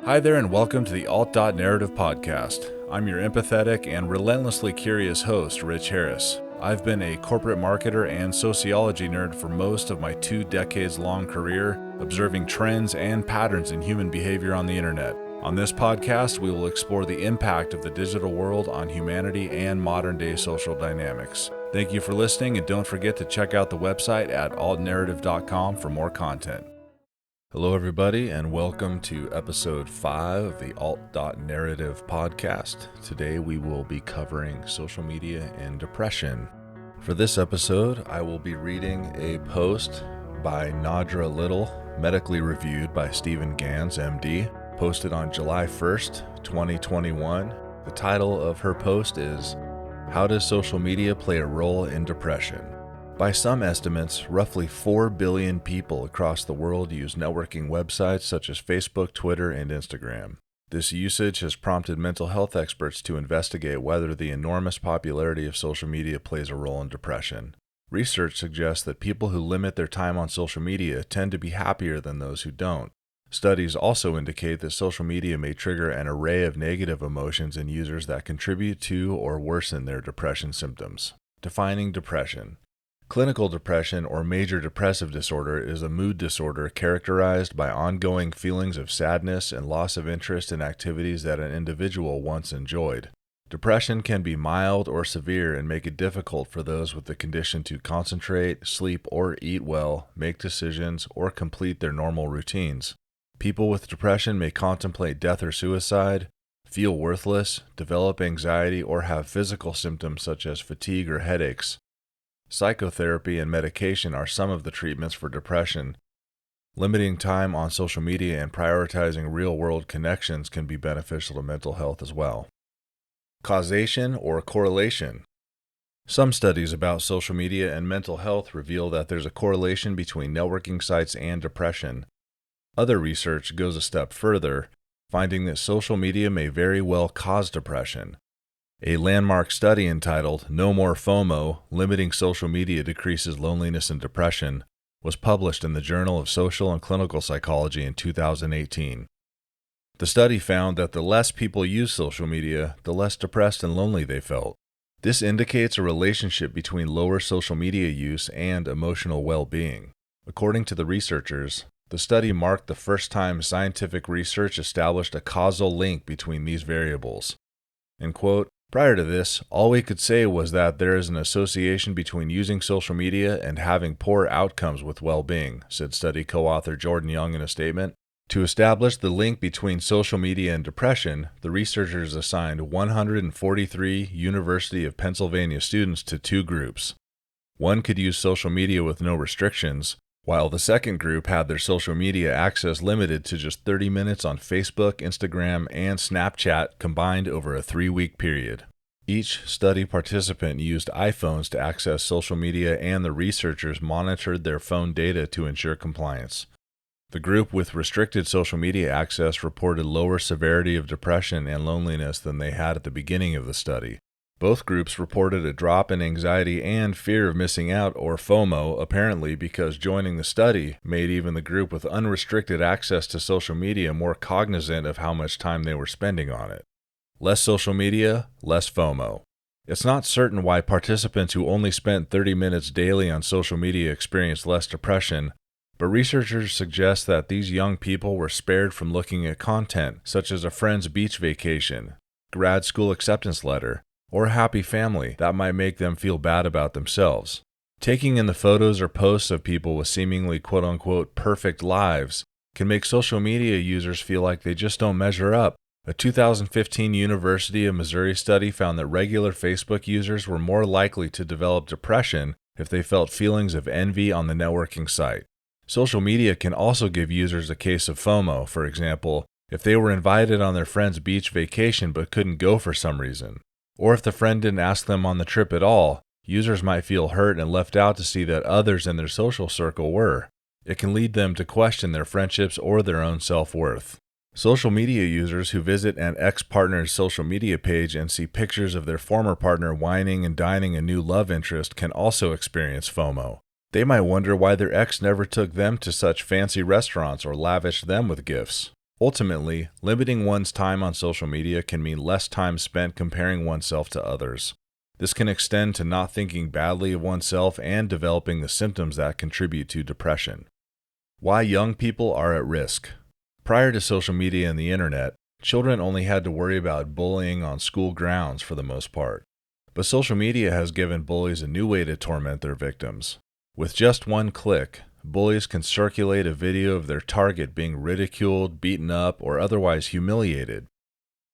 Hi there and welcome to the Alt.Narrative podcast. I'm your empathetic and relentlessly curious host, Rich Harris. I've been a corporate marketer and sociology nerd for most of my 2 decades-long career, observing trends and patterns in human behavior on the internet. On this podcast, we will explore the impact of the digital world on humanity and modern-day social dynamics. Thank you for listening, and don't forget to check out the website at Alt.Narrative.com for more content. Hello, everybody, and welcome to episode 5 of the Alt.Narrative podcast. Today, we will be covering social media and depression. For this episode, I will be reading a post by Nadra Little, medically reviewed by Steven Gans, MD, posted on July 1st, 2021. The title of her post is, "How Does Social Media Play a Role in Depression?" By some estimates, roughly 4 billion people across the world use networking websites such as Facebook, Twitter, and Instagram. This usage has prompted mental health experts to investigate whether the enormous popularity of social media plays a role in depression. Research suggests that people who limit their time on social media tend to be happier than those who don't. Studies also indicate that social media may trigger an array of negative emotions in users that contribute to or worsen their depression symptoms. Defining depression. Clinical depression or major depressive disorder is a mood disorder characterized by ongoing feelings of sadness and loss of interest in activities that an individual once enjoyed. Depression can be mild or severe and make it difficult for those with the condition to concentrate, sleep or eat well, make decisions, or complete their normal routines. People with depression may contemplate death or suicide, feel worthless, develop anxiety, or have physical symptoms such as fatigue or headaches. Psychotherapy and medication are some of the treatments for depression. Limiting time on social media and prioritizing real-world connections can be beneficial to mental health as well. Causation or correlation. Some studies about social media and mental health reveal that there's a correlation between networking sites and depression. Other research goes a step further, finding that social media may very well cause depression. A landmark study entitled "No More FOMO: Limiting Social Media Decreases Loneliness and Depression" was published in the Journal of Social and Clinical Psychology in 2018. The study found that the less people used social media, the less depressed and lonely they felt. This indicates a relationship between lower social media use and emotional well-being. According to the researchers, the study marked the first time scientific research established a causal link between these variables. In quote, "Prior to this, all we could say was that there is an association between using social media and having poor outcomes with well-being," said study co-author Jordan Young in a statement. To establish the link between social media and depression, the researchers assigned 143 University of Pennsylvania students to 2 groups. One could use social media with no restrictions, while the second group had their social media access limited to just 30 minutes on Facebook, Instagram, and Snapchat combined over a 3-week period. Each study participant used iPhones to access social media, and the researchers monitored their phone data to ensure compliance. The group with restricted social media access reported lower severity of depression and loneliness than they had at the beginning of the study. Both groups reported a drop in anxiety and fear of missing out, or FOMO, apparently because joining the study made even the group with unrestricted access to social media more cognizant of how much time they were spending on it. Less social media, less FOMO. It's not certain why participants who only spent 30 minutes daily on social media experienced less depression, but researchers suggest that these young people were spared from looking at content such as a friend's beach vacation, grad school acceptance letter, or a happy family that might make them feel bad about themselves. Taking in the photos or posts of people with seemingly quote-unquote perfect lives can make social media users feel like they just don't measure up. A 2015 University of Missouri study found that regular Facebook users were more likely to develop depression if they felt feelings of envy on the networking site. Social media can also give users a case of FOMO, for example, if they were invited on their friend's beach vacation but couldn't go for some reason. Or if the friend didn't ask them on the trip at all, users might feel hurt and left out to see that others in their social circle were. It can lead them to question their friendships or their own self-worth. Social media users who visit an ex-partner's social media page and see pictures of their former partner whining and dining a new love interest can also experience FOMO. They might wonder why their ex never took them to such fancy restaurants or lavished them with gifts. Ultimately, limiting one's time on social media can mean less time spent comparing oneself to others. This can extend to not thinking badly of oneself and developing the symptoms that contribute to depression. Why young people are at risk. Prior to social media and the internet, children only had to worry about bullying on school grounds for the most part. But social media has given bullies a new way to torment their victims. With just one click, bullies can circulate a video of their target being ridiculed, beaten up, or otherwise humiliated.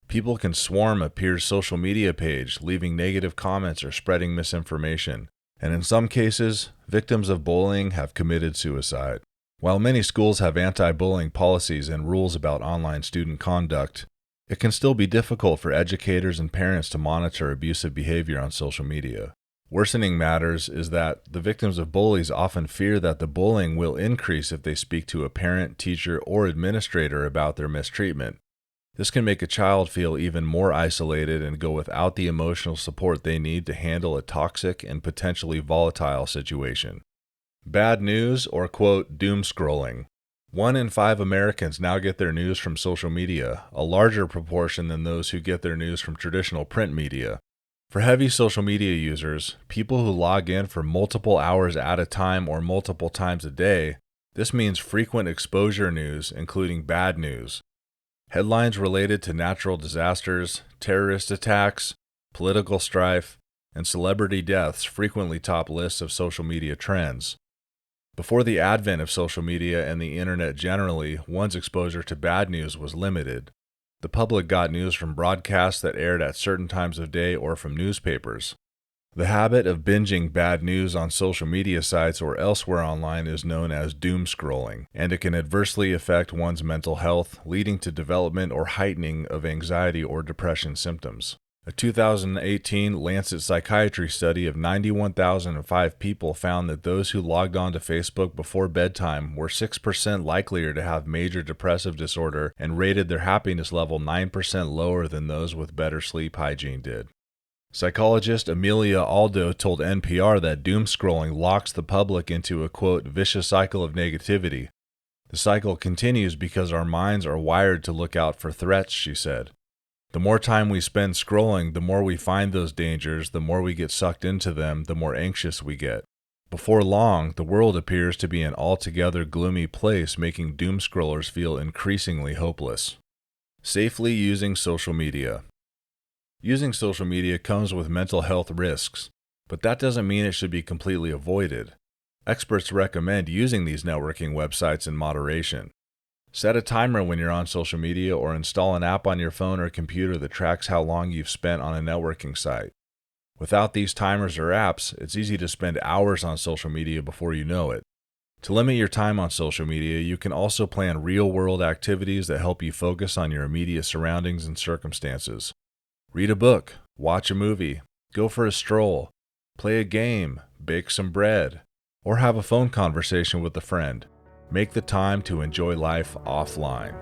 People can swarm a peer's social media page, leaving negative comments or spreading misinformation. And in some cases, victims of bullying have committed suicide. While many schools have anti-bullying policies and rules about online student conduct, it can still be difficult for educators and parents to monitor abusive behavior on social media. Worsening matters is that the victims of bullies often fear that the bullying will increase if they speak to a parent, teacher, or administrator about their mistreatment. This can make a child feel even more isolated and go without the emotional support they need to handle a toxic and potentially volatile situation. Bad news, or quote, doom scrolling. 1 in 5 Americans now get their news from social media, a larger proportion than those who get their news from traditional print media. For heavy social media users, people who log in for multiple hours at a time or multiple times a day, this means frequent exposure news, including bad news. Headlines related to natural disasters, terrorist attacks, political strife, and celebrity deaths frequently top lists of social media trends. Before the advent of social media and the internet generally, one's exposure to bad news was limited. The public got news from broadcasts that aired at certain times of day or from newspapers. The habit of binging bad news on social media sites or elsewhere online is known as doom scrolling, and it can adversely affect one's mental health, leading to development or heightening of anxiety or depression symptoms. A 2018 Lancet Psychiatry study of 91,005 people found that those who logged on to Facebook before bedtime were 6% likelier to have major depressive disorder and rated their happiness level 9% lower than those with better sleep hygiene did. Psychologist Amelia Aldo told NPR that doom scrolling locks the public into a, quote, vicious cycle of negativity. The cycle continues because our minds are wired to look out for threats, she said. The more time we spend scrolling, the more we find those dangers, the more we get sucked into them, the more anxious we get. Before long, the world appears to be an altogether gloomy place, making doom scrollers feel increasingly hopeless. Safely using social media. Using social media comes with mental health risks, but that doesn't mean it should be completely avoided. Experts recommend using these networking websites in moderation. Set a timer when you're on social media or install an app on your phone or computer that tracks how long you've spent on a networking site. Without these timers or apps, it's easy to spend hours on social media before you know it. To limit your time on social media, you can also plan real-world activities that help you focus on your immediate surroundings and circumstances. Read a book, watch a movie, go for a stroll, play a game, bake some bread, or have a phone conversation with a friend. Make the time to enjoy life offline.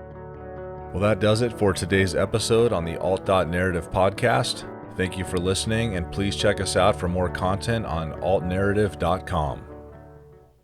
Well, that does it for today's episode on the Alt.Narrative podcast. Thank you for listening, and please check us out for more content on Alt.Narrative.com.